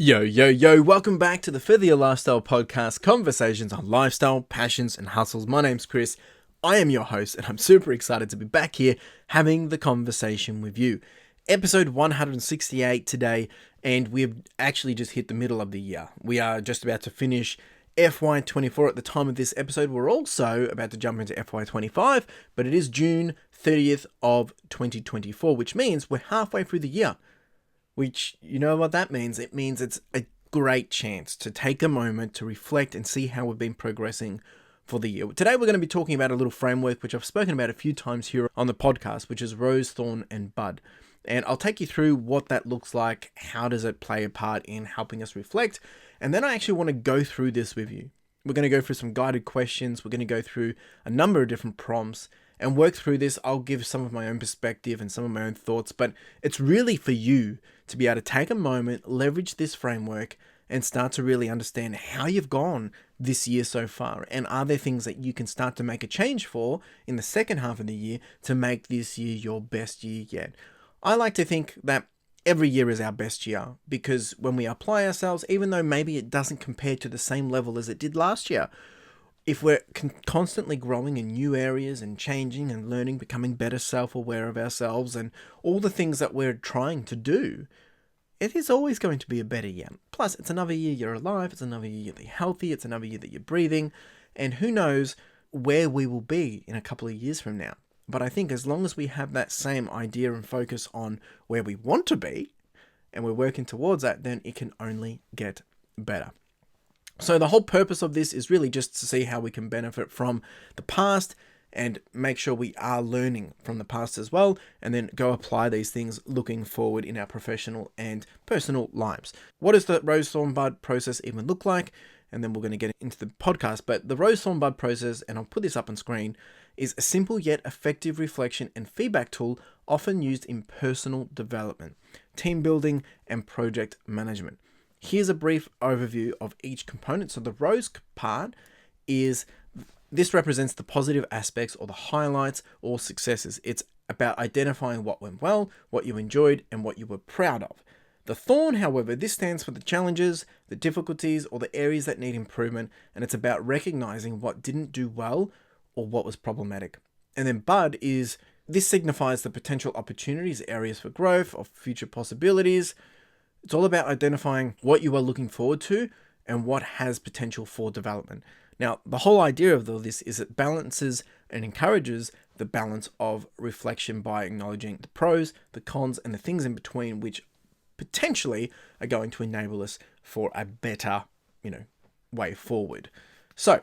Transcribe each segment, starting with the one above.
Yo, yo, yo, welcome back to the Further Your Lifestyle podcast, conversations on lifestyle, passions, and hustles. My name's Chris. I am your host, and I'm super excited to be back here having the conversation with you. Episode 168 today, and we've actually just hit the middle of the year. We are just about to finish FY24 at the time of this episode. We're also about to jump into FY25, but it is June 30th of 2024, which means we're halfway through the year. Which, you know what that means? It means it's a great chance to take a moment to reflect and see how we've been progressing for the year. Today we're going to be talking about a little framework which I've spoken about a few times here on the podcast, which is Rose, Thorn, and Bud. And I'll take you through what that looks like, how does it play a part in helping us reflect, and then I actually want to go through this with you. We're going to go through some guided questions, we're going to go through a number of different prompts, and work through this. I'll give some of my own perspective and some of my own thoughts, but it's really for you to be able to take a moment, leverage this framework, and start to really understand how you've gone this year so far. And are there things that you can start to make a change for in the second half of the year to make this year your best year yet? I like to think that every year is our best year, because when we apply ourselves, even though maybe it doesn't compare to the same level as it did last year, if we're constantly growing in new areas and changing and learning, becoming better self-aware of ourselves and all the things that we're trying to do, it is always going to be a better year. Plus, it's another year you're alive, it's another year you're healthy, it's another year that you're breathing, and who knows where we will be in a couple of years from now. But I think as long as we have that same idea and focus on where we want to be, and we're working towards that, then it can only get better. So the whole purpose of this is really just to see how we can benefit from the past and make sure we are learning from the past as well, and then go apply these things looking forward in our professional and personal lives. What does the Rose, Thorn, Bud process even look like? And then we're going to get into the podcast. But the Rose, Thorn, Bud process, and I'll put this up on screen, is a simple yet effective reflection and feedback tool often used in personal development, team building, and project management. Here's a brief overview of each component. So the rose part is, this represents the positive aspects or the highlights or successes. It's about identifying what went well, what you enjoyed, and what you were proud of. The thorn, however, this stands for the challenges, the difficulties, or the areas that need improvement, and it's about recognizing what didn't do well or what was problematic. And then bud is, this signifies the potential opportunities, areas for growth, or future possibilities. It's all about identifying what you are looking forward to and what has potential for development. Now, the whole idea of all this is it balances and encourages the balance of reflection by acknowledging the pros, the cons, and the things in between, which potentially are going to enable us for a better, way forward. So,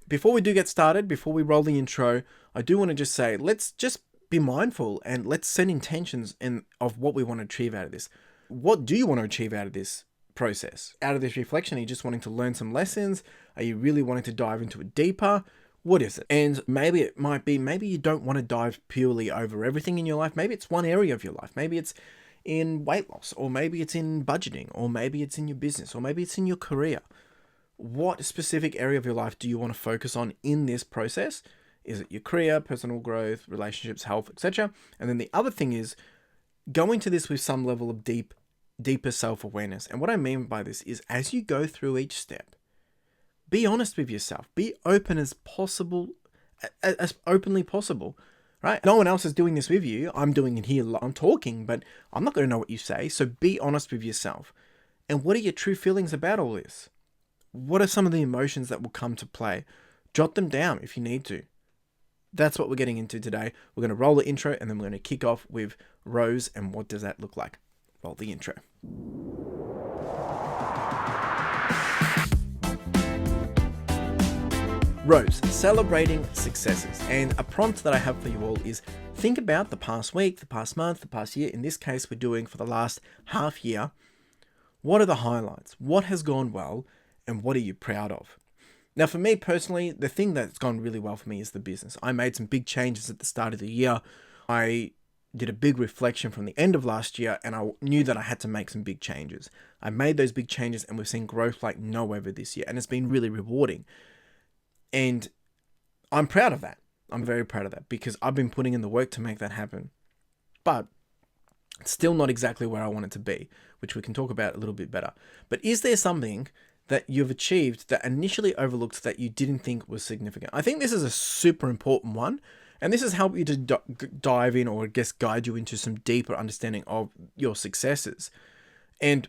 before we do get started, before we roll the intro, I do want to just say, let's just be mindful and let's set intentions of what we want to achieve out of this. What do you want to achieve out of this process? Out of this reflection, are you just wanting to learn some lessons? Are you really wanting to dive into it deeper? What is it? And maybe it might be, maybe you don't want to dive purely over everything in your life. Maybe it's one area of your life. Maybe it's in weight loss, or maybe it's in budgeting, or maybe it's in your business, or maybe it's in your career. What specific area of your life do you want to focus on in this process? Is it your career, personal growth, relationships, health, etc.? And then the other thing is, go into this with some level of deeper self-awareness. And what I mean by this is, as you go through each step, be honest with yourself. Be open as possible, as openly possible, right? No one else is doing this with you. I'm doing it here. I'm talking, but I'm not going to know what you say. So be honest with yourself. And what are your true feelings about all this? What are some of the emotions that will come to play? Jot them down if you need to. That's what we're getting into today. We're going to roll the intro, and then we're going to kick off with Rose and what does that look like. Roll the intro. Rose, celebrating successes. And a prompt that I have for you all is, think about the past week, the past month, the past year. In this case, we're doing for the last half year. What are the highlights? What has gone well? And what are you proud of? Now, for me personally, the thing that's gone really well for me is the business. I made some big changes at the start of the year. I did a big reflection from the end of last year, and I knew that I had to make some big changes. I made those big changes, and we've seen growth like no other this year, and it's been really rewarding. And I'm proud of that. I'm very proud of that, because I've been putting in the work to make that happen. But It's still not exactly where I want it to be, which we can talk about a little bit better. But is there something that you've achieved that initially overlooked that you didn't think was significant? I think this is a super important one. And this has helped you to dive in, or I guess guide you into some deeper understanding of your successes. And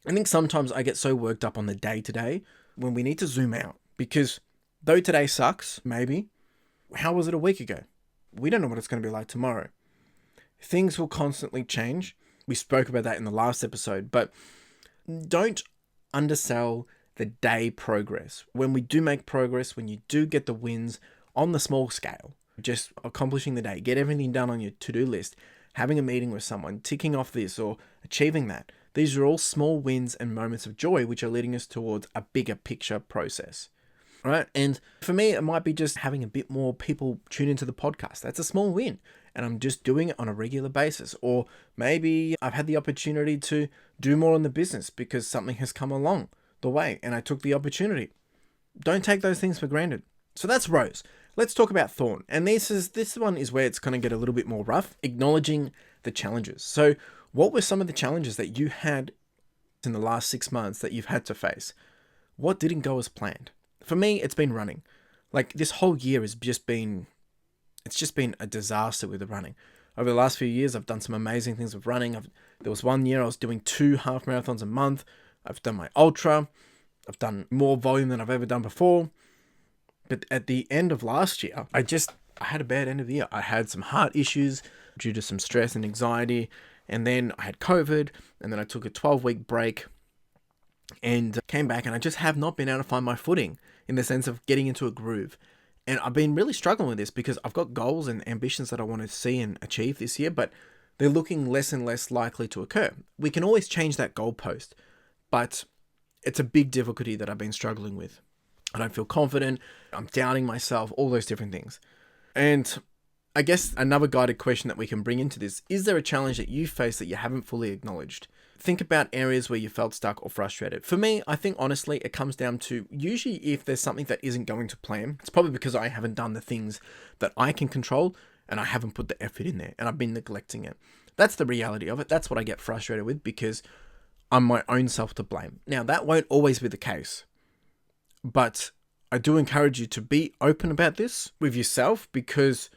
I think sometimes I get so worked up on the day-to-day when we need to zoom out. Because though today sucks, maybe, how was it a week ago? We don't know what it's going to be like tomorrow. Things will constantly change. We spoke about that in the last episode. But don't undersell the day progress. When we do make progress, when you do get the wins on the small scale, just accomplishing the day, get everything done on your to-do list, having a meeting with someone, ticking off this or achieving that. These are all small wins and moments of joy, which are leading us towards a bigger picture process, right? And for me, it might be just having a bit more people tune into the podcast. That's a small win. And I'm just doing it on a regular basis. Or maybe I've had the opportunity to do more in the business because something has come along the way and I took the opportunity. Don't take those things for granted. So that's Rose. Let's talk about Thorn. And this one is where it's going to get a little bit more rough, acknowledging the challenges. So what were some of the challenges that you had in the last 6 months that you've had to face? What didn't go as planned? For me, it's been running. Like this whole year has just been a disaster with the running. Over the last few years, I've done some amazing things with running. There was one year I was doing 2 half marathons a month. I've done my ultra. I've done more volume than I've ever done before. But at the end of last year, I had a bad end of the year. I had some heart issues due to some stress and anxiety. And then I had COVID. And then I took a 12-week break and came back. And I just have not been able to find my footing in the sense of getting into a groove. And I've been really struggling with this because I've got goals and ambitions that I want to see and achieve this year, but they're looking less and less likely to occur. We can always change that goalpost, but it's a big difficulty that I've been struggling with. I don't feel confident. I'm doubting myself, all those different things. And I guess another guided question that we can bring into this, is there a challenge that you face that you haven't fully acknowledged? Think about areas where you felt stuck or frustrated. For me, I think honestly, it comes down to usually if there's something that isn't going to plan, it's probably because I haven't done the things that I can control and I haven't put the effort in there and I've been neglecting it. That's the reality of it. That's what I get frustrated with because I'm my own self to blame. Now, that won't always be the case, but I do encourage you to be open about this with yourself because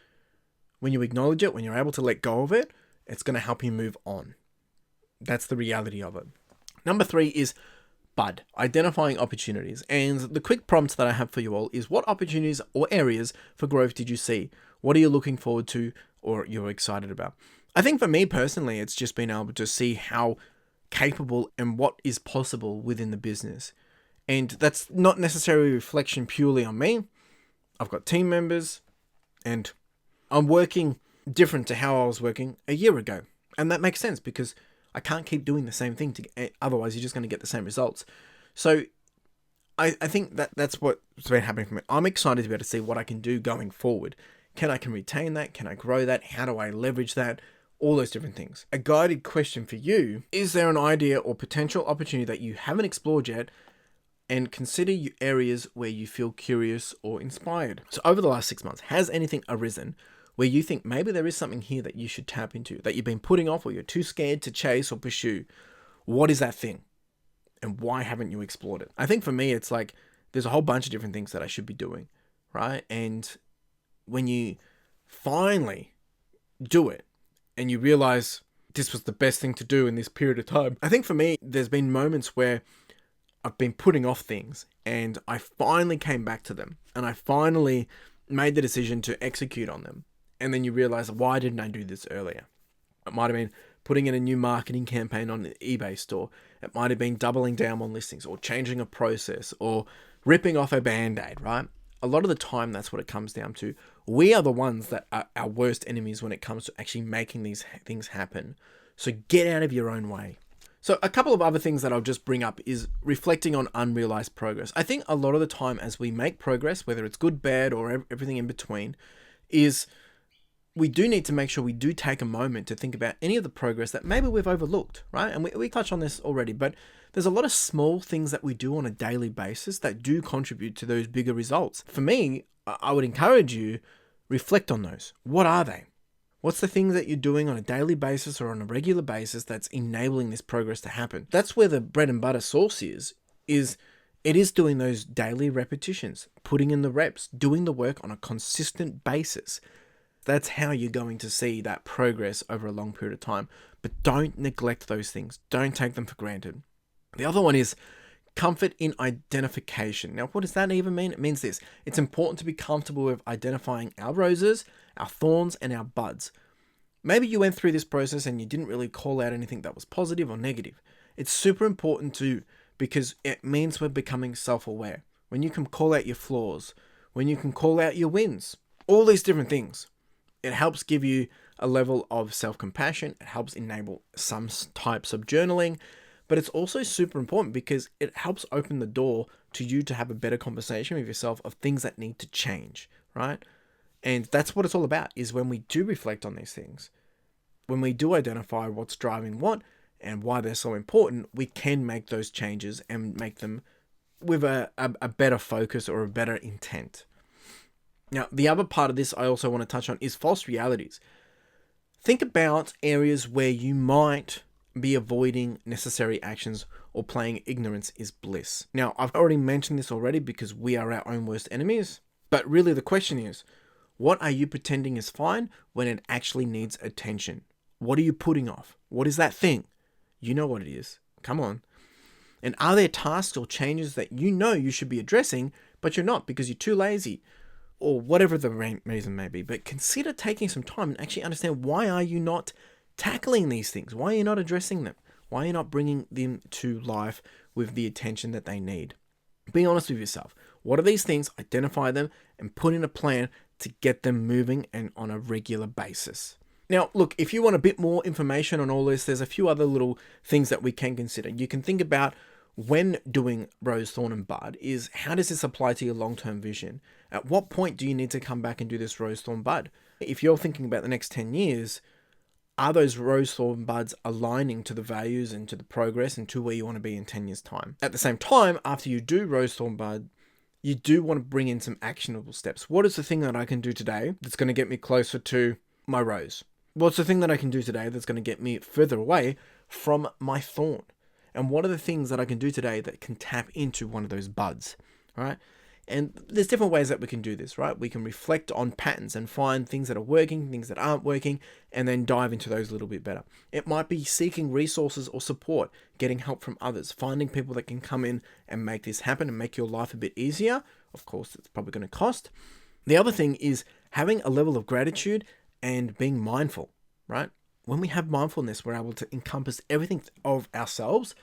when you acknowledge it, when you're able to let go of it, it's going to help you move on. That's the reality of it. Number 3 is BUD, identifying opportunities. And the quick prompt that I have for you all is, what opportunities or areas for growth did you see? What are you looking forward to or you're excited about? I think for me personally, it's just been able to see how capable and what is possible within the business. And that's not necessarily a reflection purely on me. I've got team members and I'm working different to how I was working a year ago. And that makes sense because I can't keep doing the same thing. Otherwise, you're just going to get the same results. So I think that's what's been happening for me. I'm excited to be able to see what I can do going forward. Can I retain that? Can I grow that? How do I leverage that? All those different things. A guided question for you, is there an idea or potential opportunity that you haven't explored yet? And consider areas where you feel curious or inspired. So over the last 6 months, has anything arisen where you think maybe there is something here that you should tap into, that you've been putting off or you're too scared to chase or pursue? What is that thing? And why haven't you explored it? I think for me, it's like there's a whole bunch of different things that I should be doing, right? And when you finally do it and you realize this was the best thing to do in this period of time, I think for me, there's been moments where I've been putting off things and I finally came back to them and I finally made the decision to execute on them. And then you realize, why didn't I do this earlier? It might have been putting in a new marketing campaign on the eBay store. It might have been doubling down on listings or changing a process or ripping off a band-aid, right? A lot of the time, that's what it comes down to. We are the ones that are our worst enemies when it comes to actually making these things happen. So get out of your own way. So a couple of other things that I'll just bring up is reflecting on unrealized progress. I think a lot of the time as we make progress, whether it's good, bad, or everything in between, is we do need to make sure we do take a moment to think about any of the progress that maybe we've overlooked, right? And we touched on this already, but there's a lot of small things that we do on a daily basis that do contribute to those bigger results. For me, I would encourage you, reflect on those. What are they? What's the things that you're doing on a daily basis or on a regular basis that's enabling this progress to happen? That's where the bread and butter sauce is it is doing those daily repetitions, putting in the reps, doing the work on a consistent basis. That's how you're going to see that progress over a long period of time. But don't neglect those things. Don't take them for granted. The other one is comfort in identification. Now, what does that even mean? It means this. It's important to be comfortable with identifying our roses, our thorns, and our buds. Maybe you went through this process and you didn't really call out anything that was positive or negative. It's super important to, because it means we're becoming self-aware. When you can call out your flaws, when you can call out your wins, all these different things, it helps give you a level of self-compassion. It helps enable some types of journaling, but it's also super important because it helps open the door to you to have a better conversation with yourself of things that need to change, right? And that's what it's all about, is when we do reflect on these things, when we do identify what's driving what and why they're so important, we can make those changes and make them with a better focus or a better intent. Now, the other part of this I also want to touch on is false realities. Think about areas where you might be avoiding necessary actions or playing ignorance is bliss. Now, I've already mentioned this already because we are our own worst enemies, but really the question is, what are you pretending is fine when it actually needs attention? What are you putting off? What is that thing? You know what it is. Come on. And are there tasks or changes that you know you should be addressing, but you're not because you're too lazy or whatever the reason may be? But consider taking some time and actually understand, why are you not tackling these things? Why are you not addressing them? Why are you not bringing them to life with the attention that they need? Be honest with yourself. What are these things? Identify them and put in a plan to get them moving and on a regular basis. Now, look, if you want a bit more information on all this, there's a few other little things that we can consider. You can think about, when doing rose, thorn, and bud, is how does this apply to your long-term vision? At what point do you need to come back and do this rose, thorn, bud? If you're thinking about the next 10 years, are those rose, thorn, buds aligning to the values and to the progress and to where you want to be in 10 years' time? At the same time, after you do rose, thorn, bud, you do want to bring in some actionable steps. What is the thing that I can do today that's going to get me closer to my rose? What's the thing that I can do today that's going to get me further away from my thorn? And what are the things that I can do today that can tap into one of those buds, right? And there's different ways that we can do this, right? We can reflect on patterns and find things that are working, things that aren't working, and then dive into those a little bit better. It might be seeking resources or support, getting help from others, finding people that can come in and make this happen and make your life a bit easier. Of course, it's probably going to cost. The other thing is having a level of gratitude and being mindful, right? When we have mindfulness, we're able to encompass everything of ourselves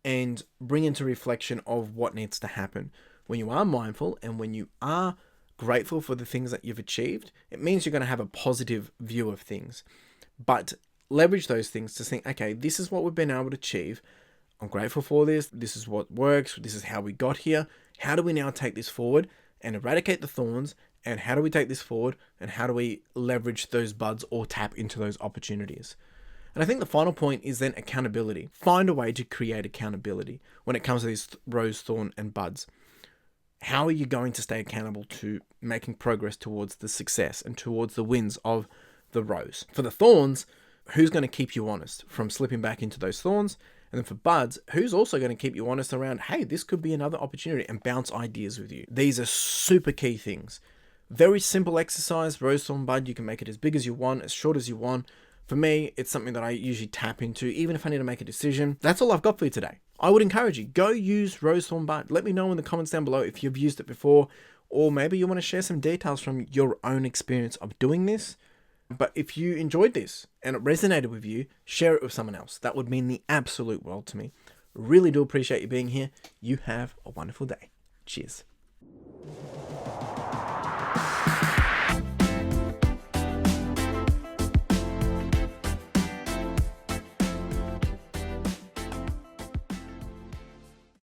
and bring into reflection of what needs to happen. When you are mindful and when you are grateful for the things that you've achieved, it means you're going to have a positive view of things. But leverage those things to think, okay, this is what we've been able to achieve. I'm grateful for this. This is what works. This is how we got here. How do we now take this forward and eradicate the thorns? And how do we take this forward? And how do we leverage those buds or tap into those opportunities? And I think the final point is then accountability. Find a way to create accountability when it comes to these rose, thorn, and buds. How are you going to stay accountable to making progress towards the success and towards the wins of the rose? For the thorns, who's going to keep you honest from slipping back into those thorns? And then for buds, who's also going to keep you honest around, hey, this could be another opportunity, and bounce ideas with you? These are super key things. Very simple exercise, rose, thorn, bud. You can make it as big as you want, as short as you want. For me, it's something that I usually tap into, even if I need to make a decision. That's all I've got for you today. I would encourage you, go use rose, thorn, bud. Let me know in the comments down below if you've used it before, or maybe you want to share some details from your own experience of doing this. But if you enjoyed this and it resonated with you, share it with someone else. That would mean the absolute world to me. Really do appreciate you being here. You have a wonderful day. Cheers.